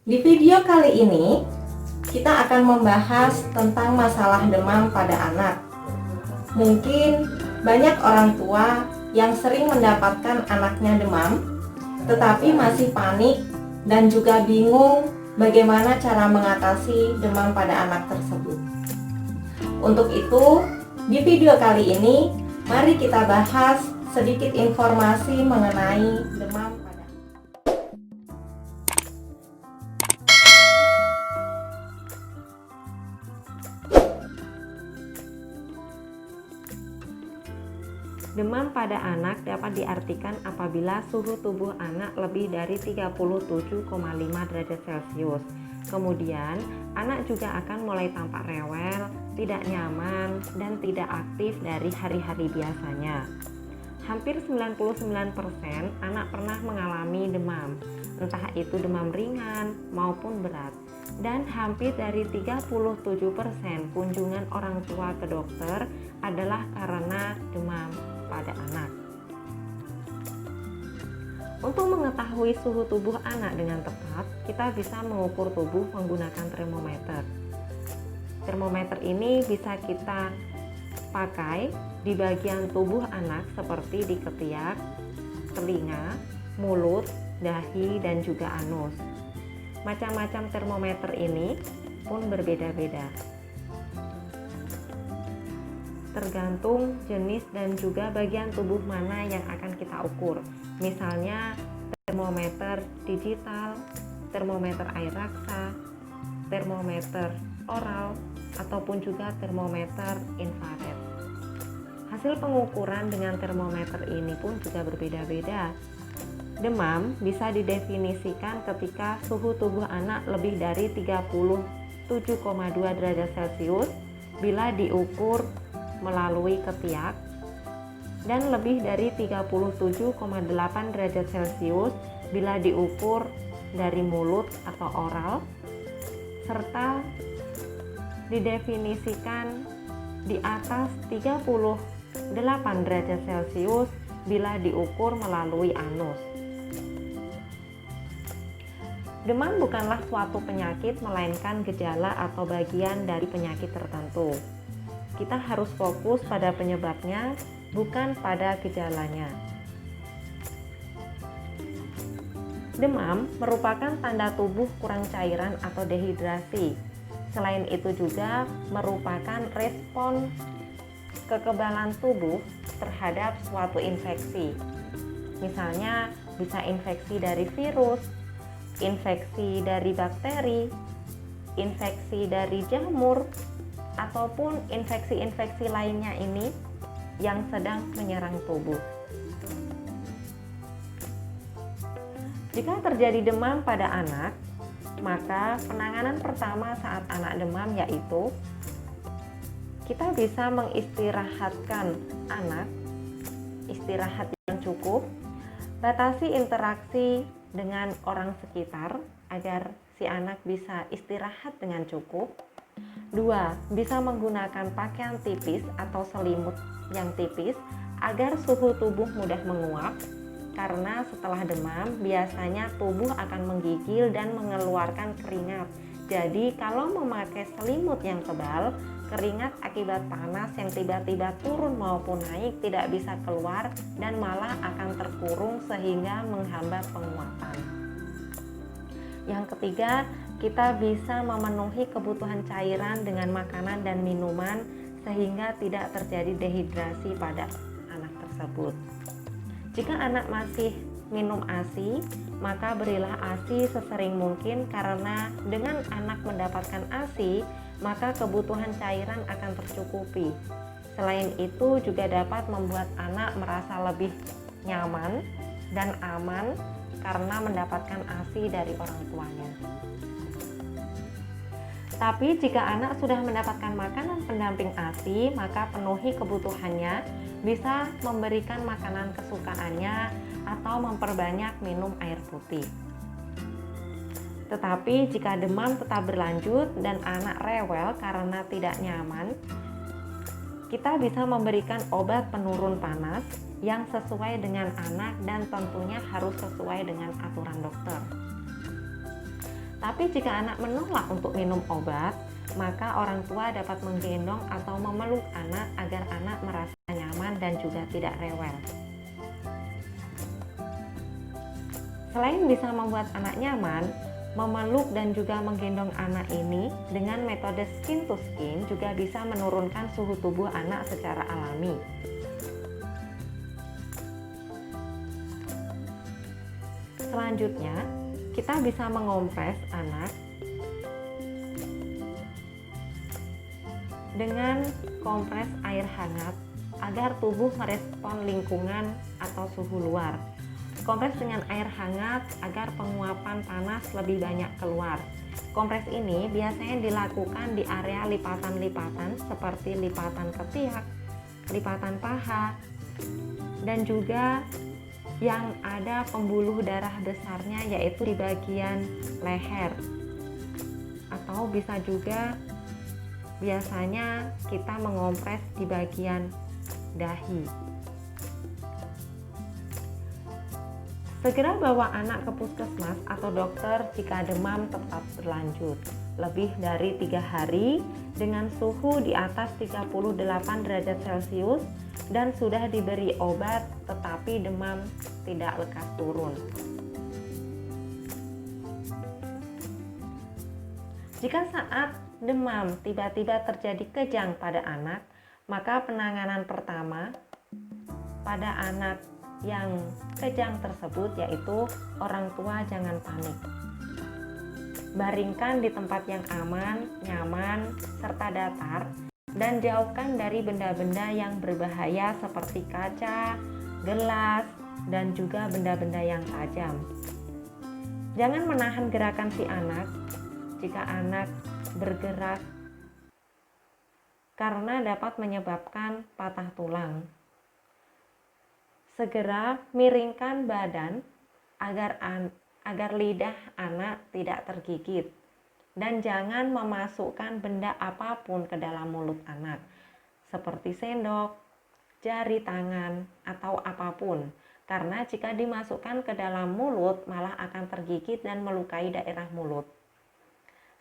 Di video kali ini, kita akan membahas tentang masalah demam pada anak. Mungkin banyak orang tua yang sering mendapatkan anaknya demam, tetapi masih panik dan juga bingung bagaimana cara mengatasi demam pada anak tersebut. Untuk itu, di video kali ini, mari kita bahas sedikit informasi mengenai demam pada anak. Demam pada anak dapat diartikan apabila suhu tubuh anak lebih dari 37,5 derajat Celcius. Kemudian, anak juga akan mulai tampak rewel, tidak nyaman, dan tidak aktif dari hari-hari biasanya. Hampir 99% anak pernah mengalami demam, entah itu demam ringan maupun berat. Dan hampir dari 37% kunjungan orang tua ke dokter adalah karena demam pada anak. Untuk mengetahui suhu tubuh anak dengan tepat, kita bisa mengukur tubuh menggunakan termometer. Termometer ini bisa kita pakai di bagian tubuh anak seperti di ketiak, telinga, mulut, dahi, dan juga anus. Macam-macam termometer ini pun berbeda-beda, tergantung jenis dan juga bagian tubuh mana yang akan kita ukur. Misalnya termometer digital, termometer air raksa, termometer oral, ataupun juga termometer infrared. Hasil pengukuran dengan termometer ini pun juga berbeda-beda. Demam bisa didefinisikan ketika suhu tubuh anak lebih dari 37,2 derajat Celcius bila diukur melalui ketiak, dan lebih dari 37,8 derajat Celcius bila diukur dari mulut atau oral, serta didefinisikan di atas 38 derajat Celcius bila diukur melalui anus. Demam bukanlah suatu penyakit, melainkan gejala atau bagian dari penyakit tertentu. Kita harus fokus pada penyebabnya, bukan pada gejalanya. Demam merupakan tanda tubuh kurang cairan atau dehidrasi. Selain itu juga merupakan respon kekebalan tubuh terhadap suatu infeksi. Misalnya bisa infeksi dari virus, infeksi dari bakteri, infeksi dari jamur, ataupun infeksi-infeksi lainnya ini yang sedang menyerang tubuh. Jika terjadi demam pada anak, maka penanganan pertama saat anak demam yaitu kita bisa mengistirahatkan anak, istirahat yang cukup, batasi interaksi dengan orang sekitar agar si anak bisa istirahat dengan cukup. 2. Bisa menggunakan pakaian tipis atau selimut yang tipis agar suhu tubuh mudah menguap, karena setelah demam biasanya tubuh akan menggigil dan mengeluarkan keringat. Jadi kalau memakai selimut yang tebal, keringat akibat panas yang tiba-tiba turun maupun naik tidak bisa keluar dan malah akan terkurung sehingga menghambat penguapan. Yang ketiga, kita bisa memenuhi kebutuhan cairan dengan makanan dan minuman sehingga tidak terjadi dehidrasi pada anak tersebut. Jika anak masih minum ASI, maka berilah ASI sesering mungkin, karena dengan anak mendapatkan ASI, maka kebutuhan cairan akan tercukupi. Selain itu juga dapat membuat anak merasa lebih nyaman dan aman karena mendapatkan ASI dari orang tuanya. Tapi jika anak sudah mendapatkan makanan pendamping ASI, maka penuhi kebutuhannya, bisa memberikan makanan kesukaannya atau memperbanyak minum air putih. Tetapi jika demam tetap berlanjut dan anak rewel karena tidak nyaman, kita bisa memberikan obat penurun panas yang sesuai dengan anak dan tentunya harus sesuai dengan aturan dokter. Tapi jika anak menolak untuk minum obat, maka orang tua dapat menggendong atau memeluk anak agar anak merasa nyaman dan juga tidak rewel. Selain bisa membuat anak nyaman, memeluk dan juga menggendong anak ini dengan metode skin to skin juga bisa menurunkan suhu tubuh anak secara alami. Selanjutnya, kita bisa mengompres anak dengan kompres air hangat agar tubuh merespon lingkungan atau suhu luar. Kompres dengan air hangat agar penguapan panas lebih banyak keluar. Kompres ini biasanya dilakukan di area lipatan-lipatan seperti lipatan ketiak, lipatan paha, dan juga yang ada pembuluh darah besarnya yaitu di bagian leher. Atau bisa juga biasanya kita mengompres di bagian dahi. Segera bawa anak ke puskesmas atau dokter jika demam tetap berlanjut lebih dari 3 hari dengan suhu di atas 38 derajat Celcius dan sudah diberi obat tetapi demam tidak lekas turun. Jika saat demam tiba-tiba terjadi kejang pada anak, maka penanganan pertama pada anak yang kejang tersebut yaitu orang tua jangan panik. Baringkan di tempat yang aman, nyaman, serta datar dan jauhkan dari benda-benda yang berbahaya seperti kaca, gelas, dan juga benda-benda yang tajam. Jangan menahan gerakan si anak jika anak bergerak karena dapat menyebabkan patah tulang. Segera miringkan badan agar lidah anak tidak tergigit dan jangan memasukkan benda apapun ke dalam mulut anak seperti sendok, jari tangan, atau apapun karena jika dimasukkan ke dalam mulut malah akan tergigit dan melukai daerah mulut.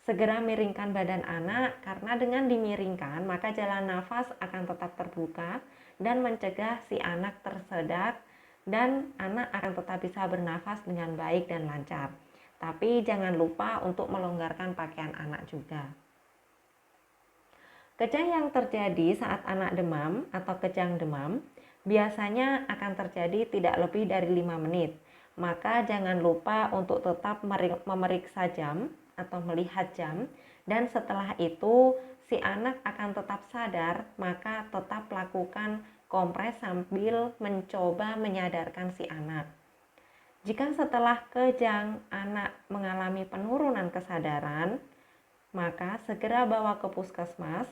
Segera miringkan badan anak karena dengan dimiringkan maka jalan nafas akan tetap terbuka dan mencegah si anak tersedak dan anak akan tetap bisa bernafas dengan baik dan lancar. Tapi jangan lupa untuk melonggarkan pakaian anak juga. Kejang yang terjadi saat anak demam atau kejang demam biasanya akan terjadi tidak lebih dari 5 menit. Maka jangan lupa untuk tetap memeriksa jam atau melihat jam dan setelah itu si anak akan tetap sadar, maka tetap lakukan kompres sambil mencoba menyadarkan si anak. Jika setelah kejang anak mengalami penurunan kesadaran, maka segera bawa ke puskesmas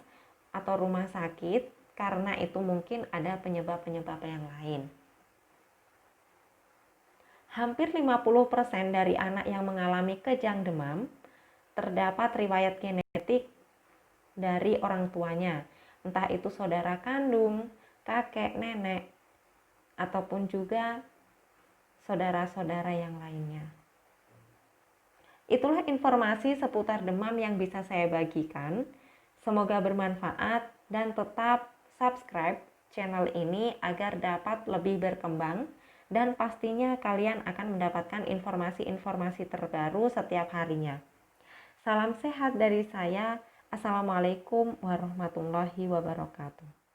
atau rumah sakit karena itu mungkin ada penyebab-penyebab yang lain. Hampir 50% dari anak yang mengalami kejang demam terdapat riwayat genetik dari orang tuanya, entah itu saudara kandung, kakek, nenek, ataupun juga saudara-saudara yang lainnya. Itulah informasi seputar demam yang bisa saya bagikan. Semoga bermanfaat dan tetap subscribe channel ini agar dapat lebih berkembang dan pastinya kalian akan mendapatkan informasi-informasi terbaru setiap harinya. Salam sehat dari saya. Assalamualaikum warahmatullahi wabarakatuh.